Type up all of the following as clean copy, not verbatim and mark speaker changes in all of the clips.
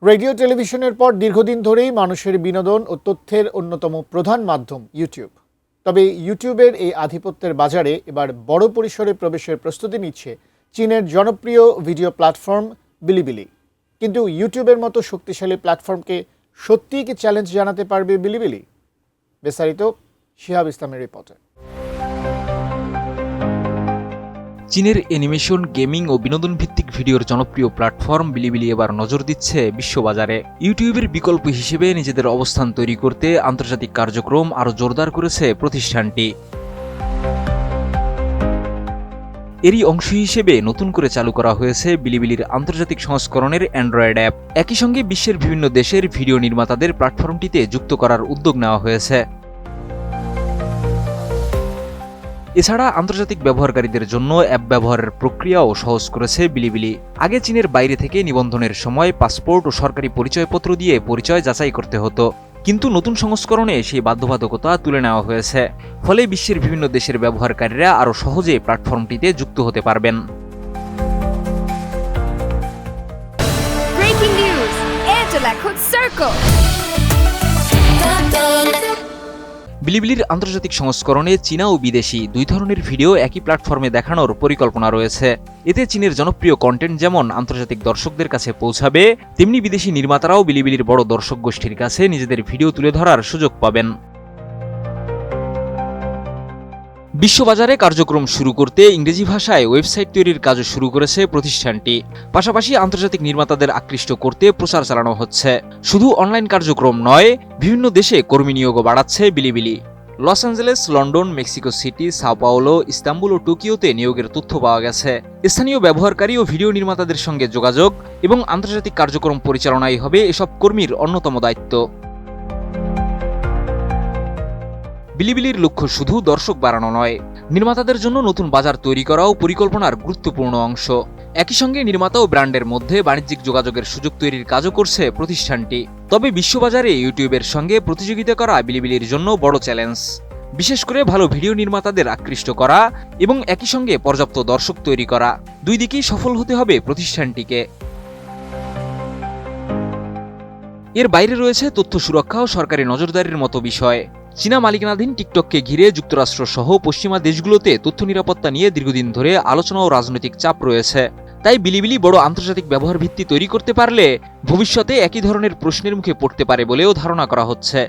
Speaker 1: Radio টেলিভিশনের পর দীর্ঘদিন ধরেই মানুষের বিনোদন ও তথ্যের অন্যতম প্রধান মাধ্যম ইউটিউব। তবে ইউটিউবের এই আধিপত্যের বাজারে এবার বড় পরিসরে প্রবেশের প্রস্তুতি নিচ্ছে চীনের জনপ্রিয় ভিডিও প্ল্যাটফর্ম বিলিবিলি। কিন্তু ইউটিউবের মতো শক্তিশালী প্ল্যাটফর্মকে সত্যিই কি চ্যালেঞ্জ জানাতে পারবে বিলিবিলি? বিস্তারিত শিহাব ইসলামের রিপোর্টে।
Speaker 2: চীনের অ্যানিমেশন, গেমিং ও বিনোদন ভিত্তিক ভিডিওর জনপ্রিয় প্ল্যাটফর্ম বিলিবিলি এবার নজর দিচ্ছে বিশ্ববাজারে। ইউটিউবের বিকল্প হিসেবে নিজেদের অবস্থান তৈরি করতে আন্তর্জাতিক কার্যক্রম আরও জোরদার করেছে প্রতিষ্ঠানটি। এরই অংশ হিসেবে নতুন করে চালু করা হয়েছে বিলিবিলির আন্তর্জাতিক সংস্করণের অ্যান্ড্রয়েড অ্যাপ। একই সঙ্গে বিশ্বের বিভিন্ন দেশের ভিডিও নির্মাতাদের প্ল্যাটফর্মটিতে যুক্ত করার উদ্যোগ নেওয়া হয়েছে। এছাড়া আন্তর্জাতিক ব্যবহারকারীদের জন্য অ্যাপ ব্যবহারের প্রক্রিয়াও সহজ করেছে বিলিবিলি। আগে চীনের বাইরে থেকে নিবন্ধনের সময় পাসপোর্ট ও সরকারি পরিচয়পত্র দিয়ে পরিচয় যাচাই করতে হতো, কিন্তু নতুন সংস্করণে সেই বাধ্যবাধকতা তুলে নেওয়া হয়েছে। ফলে বিশ্বের বিভিন্ন দেশের ব্যবহারকারীরা আরও সহজে প্ল্যাটফর্মটিতে যুক্ত হতে পারবেন।
Speaker 3: Breaking news! Angela could circle!
Speaker 2: বিলিবিলির আন্তর্জাতিক সংস্করণে চীনা ও বিদেশি দুই ধরনের ভিডিও একই প্ল্যাটফর্মে দেখানোর পরিকল্পনা রয়েছে। এতে চীনের জনপ্রিয় কন্টেন্ট যেমন আন্তর্জাতিক দর্শকদের কাছে পৌঁছাবে, তেমনি বিদেশি নির্মাতারাও বিলিবিলির বড় দর্শক গোষ্ঠীর কাছে নিজেদের ভিডিও তুলে ধরার সুযোগ পাবেন। বিশ্ববাজারে কার্যক্রম শুরু করতে ইংরেজি ভাষায় ওয়েবসাইট তৈরির কাজও শুরু করেছে প্রতিষ্ঠানটি। পাশাপাশি আন্তর্জাতিক নির্মাতাদের আকৃষ্ট করতে প্রচার চালানো হচ্ছে। শুধু অনলাইন কার্যক্রম নয়, বিভিন্ন দেশে কর্মী নিয়োগও বাড়াচ্ছে Bilibili. Los Angeles, London, Mexico City, Sao Paulo, Istanbul ও টোকিওতে নিয়োগের তথ্য পাওয়া গেছে। স্থানীয় ব্যবহারকারী ও ভিডিও নির্মাতাদের সঙ্গে যোগাযোগ এবং আন্তর্জাতিক কার্যক্রম পরিচালনাই হবে এসব কর্মীর অন্যতম দায়িত্ব। বিলিবিলির লক্ষ্য শুধু দর্শক বাড়ানো নয়, নির্মাতাদের জন্য নতুন বাজার তৈরি করাও পরিকল্পনার গুরুত্বপূর্ণ অংশ। একই সঙ্গে নির্মাতা ও ব্র্যান্ডের মধ্যে বাণিজ্যিক যোগাযোগের সুযোগ তৈরির কাজও করছে প্রতিষ্ঠানটি। তবে বিশ্ববাজারে ইউটিউবের সঙ্গে প্রতিযোগিতা করা বিলিবিলির জন্য বড় চ্যালেঞ্জ, বিশেষ করে ভালো ভিডিও নির্মাতাদের আকৃষ্ট করা এবং একই সঙ্গে পর্যাপ্ত দর্শক তৈরি করা। দুই দিকেই সফল হতে হবে প্রতিষ্ঠানটিকে। এর বাইরে রয়েছে তথ্য সুরক্ষা ও সরকারি নজরদারির মতো বিষয়। চীনা মালিকানাধীন টিকটককে ঘিরে যুক্তরাষ্ট্র সহ পশ্চিমা দেশগুলোতে তথ্য নিরাপত্তা নিয়ে দীর্ঘদিন ধরে আলোচনা ও রাজনৈতিক চাপ রয়েছে। তাই বিলিবিলি বড় আন্তর্জাতিক ব্যবহার ভিত্তি তৈরি করতে পারলে ভবিষ্যতে একই ধরনের প্রশ্নের মুখে পড়তে পারে বলেও ধারণা করা হচ্ছে।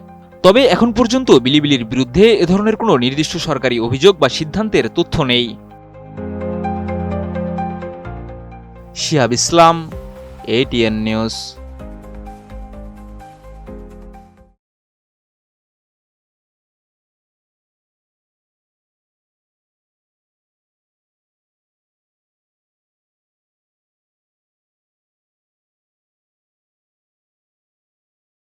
Speaker 2: তবে এখন পর্যন্ত বিলিবিলির বিরুদ্ধে এ ধরনের কোনো নির্দিষ্ট সরকারি অভিযোগ বা সিদ্ধান্তের তথ্য নেই। শিহাব ইসলাম, ATN নিউজ।